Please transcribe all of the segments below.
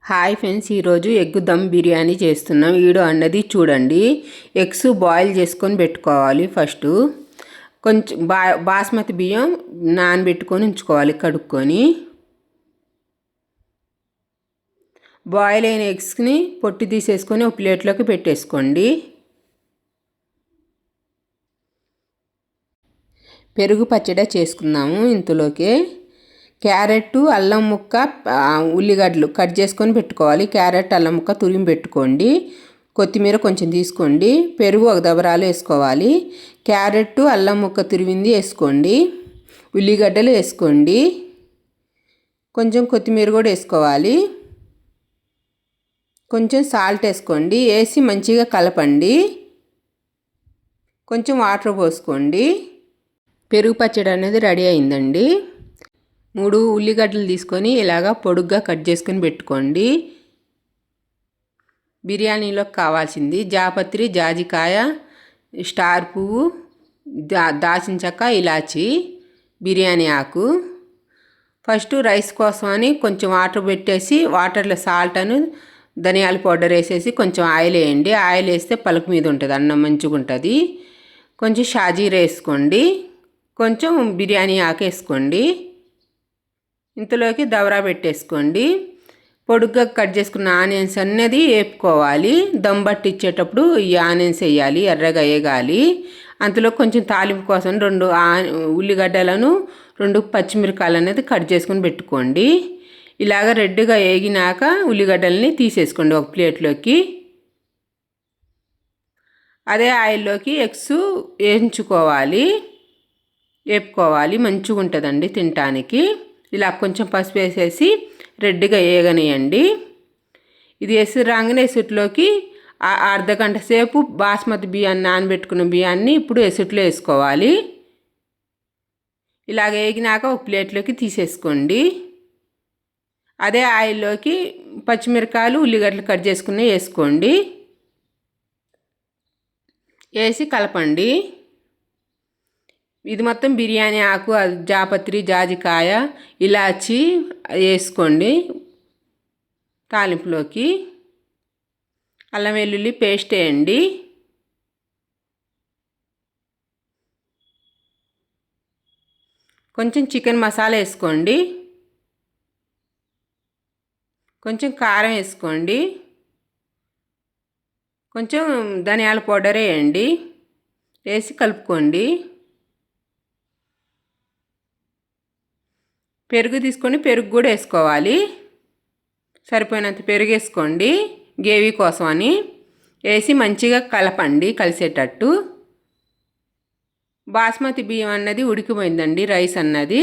Hi friends, ఈరోజు egg dum biryani చేస్తున్నాం. Video అన్నది చూడండి. ఎగ్స్ బాయిల్ చేసుకొని పెట్టుకోవాలి. ఫస్ట్ కొంచెం బాస్మతి బియ్యం నానబెట్టుకొని ఉంచుకోవాలి కడుక్కొని. బాయిల్ అయిన ఎగ్స్ని పొట్టు తీసేసుకొని ఒక ప్లేట్లోకి పెట్టేసుకోండి. పెరుగు పచ్చడి చేసుకుందాము. ఇంతలోకే క్యారెట్, అల్లం ముక్క, ఉల్లిగడ్డలు కట్ చేసుకొని పెట్టుకోవాలి. క్యారెట్, అల్లం ముక్క తురిమి పెట్టుకోండి. కొత్తిమీర కొంచెం తీసుకోండి. పెరుగు ఒక దబరాలు వేసుకోవాలి. క్యారెట్, అల్లం ముక్క తురిమింది వేసుకోండి. ఉల్లిగడ్డలు వేసుకోండి. కొంచెం కొత్తిమీర కూడా వేసుకోవాలి. కొంచెం సాల్ట్ వేసుకోండి. వేసి మంచిగా కలపండి. కొంచెం వాటర్ పోసుకోండి. పెరుగు పచ్చడి అనేది రెడీ అయిందండి. 3 ఉల్లిగడ్డలు తీసుకొని ఇలాగా పొడుగ్గా కట్ చేసుకొని పెట్టుకోండి. బిర్యానీలోకి కావాల్సింది జాపత్రి, జాజికాయ, స్టార్ పువ్వు, దాల్చిన చెక్క, ఇలాచి, బిర్యానీ ఆకు. ఫస్ట్ రైస్ కోసమని కొంచెం వాటర్ పెట్టేసి వాటర్లో సాల్ట్ అని ధనియాల పౌడర్ వేసేసి కొంచెం ఆయిల్ వేయండి. ఆయిల్ వేస్తే పలుకు మీద ఉంటుంది, అన్నం మంచిగా ఉంటుంది. కొంచెం షాజీరా వేసుకోండి. కొంచెం బిర్యానీ ఆకు వేసుకోండి. ఇంతలోకి దవరా పెట్టేసుకోండి. పొడుగ్గా కట్ చేసుకున్న ఆనియన్స్ అన్నది వేపుకోవాలి. దమ్ పట్టించేటప్పుడు ఈ ఆనియన్స్ వేయాలి, ఎర్రగా వేగాలి. అంతలో కొంచెం తాలింపు కోసం 2 ఉల్లిగడ్డలను 2 పచ్చిమిరకాయలు అనేది కట్ చేసుకొని పెట్టుకోండి. ఇలాగ రెడ్గా వేగినాక ఉల్లిగడ్డల్ని తీసేసుకోండి ఒక ప్లేట్లోకి. అదే ఆయిల్లోకి ఎగ్స్ వేయించుకోవాలి, వేపుకోవాలి. మంచిగా ఉంటుందండి తినటానికి. ఇలా కొంచెం పసుపు వేసేసి రెడ్గా వేగనియండి. ఇది ఎసురు రాగానే ఎసుట్లోకి అర్ధగంట సేపు బాస్మతి బియ్యాన్ని నానబెట్టుకున్న బియ్యాన్ని ఇప్పుడు ఎసుట్లో వేసుకోవాలి. ఇలాగ వేగినాక ఒక ప్లేట్లోకి తీసేసుకోండి. అదే ఆయిల్లోకి పచ్చిమిరకాయలు, ఉల్లిగడ్డలు కట్ చేసుకుని వేసుకోండి. వేసి కలపండి. ఇది మొత్తం బిర్యానీ ఆకు, జాపత్రి, జాజికాయ, ఇలాచి వేసుకోండి తాలింపులోకి. అల్లం వెల్లుల్లి పేస్ట్ వేయండి. కొంచెం చికెన్ మసాలా వేసుకోండి. కొంచెం కారం వేసుకోండి. కొంచెం ధనియాల పౌడర్ వేయండి. వేసి కలుపుకోండి. పెరుగు తీసుకొని పెరుగు కూడా వేసుకోవాలి. సరిపోయినంత పెరుగు వేసుకోండి గ్రేవీ కోసం అని. వేసి మంచిగా కలపండి కలిసేటట్టు. బాస్మతి బియ్యం అన్నది ఉడికిపోయిందండి. రైస్ అన్నది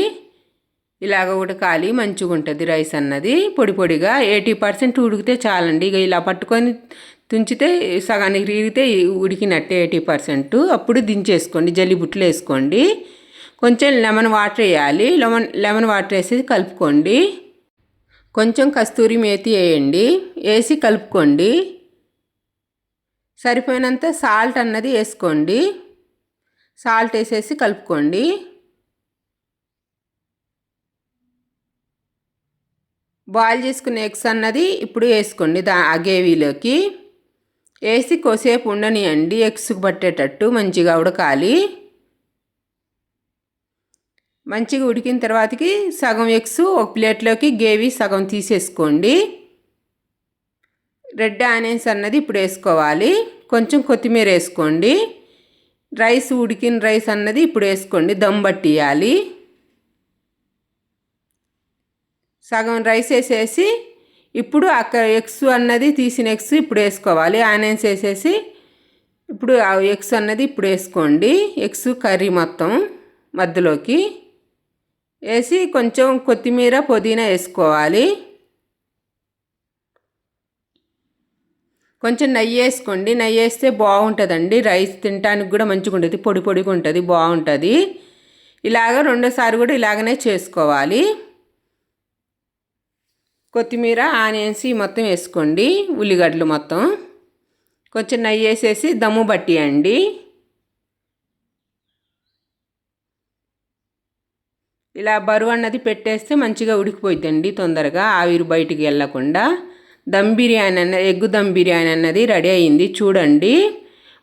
ఇలాగ ఉడకాలి, మంచిగా ఉంటుంది రైస్ అన్నది. పొడి పొడిగా 80% ఉడికితే చాలండి. ఇక ఇలా పట్టుకొని తుంచితే సగానికి రీగితే ఉడికినట్టే 80%. అప్పుడు దించేసుకోండి. జల్లిబుట్లు వేసుకోండి. కొంచెం లెమన్ వాటర్ వేయాలి. లెమన్ వాటర్ వేసి కలుపుకోండి. కొంచెం కస్తూరి మేతి వేయండి. వేసి కలుపుకోండి. సరిపోయినంత సాల్ట్ అన్నది వేసుకోండి. సాల్ట్ వేసేసి కలుపుకోండి. బాయిల్ చేసుకున్న ఎగ్స్ అన్నది ఇప్పుడు వేసుకోండి ఆ గ్రేవీలోకి. వేసి కొద్దిసేపు ఉండనియండి. ఎగ్స్కి పట్టేటట్టు మంచిగా ఉడకాలి. మంచిగా ఉడికిన తర్వాతకి సగం ఎగ్స్ ఒక ప్లేట్లోకి గ్రేవీ సగం తీసేసుకోండి. రెడ్ ఆనియన్స్ అన్నది ఇప్పుడు వేసుకోవాలి. కొంచెం కొత్తిమీర వేసుకోండి. రైస్ ఉడికిన రైస్ అన్నది ఇప్పుడు వేసుకోండి. దమ్ పట్టియాలి. సగం రైస్ వేసేసి ఇప్పుడు అక్కడ ఎగ్స్ అన్నది తీసిన ఎగ్స్ ఇప్పుడు వేసుకోవాలి. ఆనియన్స్ వేసేసి ఇప్పుడు ఆ ఎగ్స్ అన్నది ఇప్పుడు వేసుకోండి. ఎగ్స్ కర్రీ మొత్తం మధ్యలోకి వేసి కొంచెం కొత్తిమీర, పుదీనా వేసుకోవాలి. కొంచెం నెయ్యి వేసుకోండి. నెయ్యి వేస్తే బాగుంటుందండి. రైస్ తినడానికి కూడా మంచిగా ఉంటుంది. పొడి పొడిగా ఉంటుంది, బాగుంటుంది. ఇలాగ రెండోసారి కూడా ఇలాగనే చేసుకోవాలి. కొత్తిమీర, ఆనియన్స్ మొత్తం వేసుకోండి. ఉల్లిగడ్డలు మొత్తం కొంచెం నెయ్యి వేసేసి దమ్ము పట్టియండి. ఇలా బరువు అన్నది పెట్టేస్తే మంచిగా ఉడికిపోయిద్దండి తొందరగా, ఆవిరి బయటికి వెళ్ళకుండా. దమ్ బిర్యానీ ఎగ్ దమ్ బిర్యానీ అన్నది రెడీ అయింది చూడండి.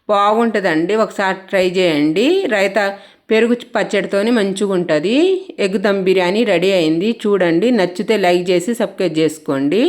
బాగుంటుందండి, ఒకసారి ట్రై చేయండి. పెరుగు పచ్చడితోని మంచిగా ఉంటుంది. ఎగ్ దమ్ బిర్యానీ రెడీ అయింది చూడండి. నచ్చితే లైక్ చేసి సబ్స్క్రైబ్ చేసుకోండి.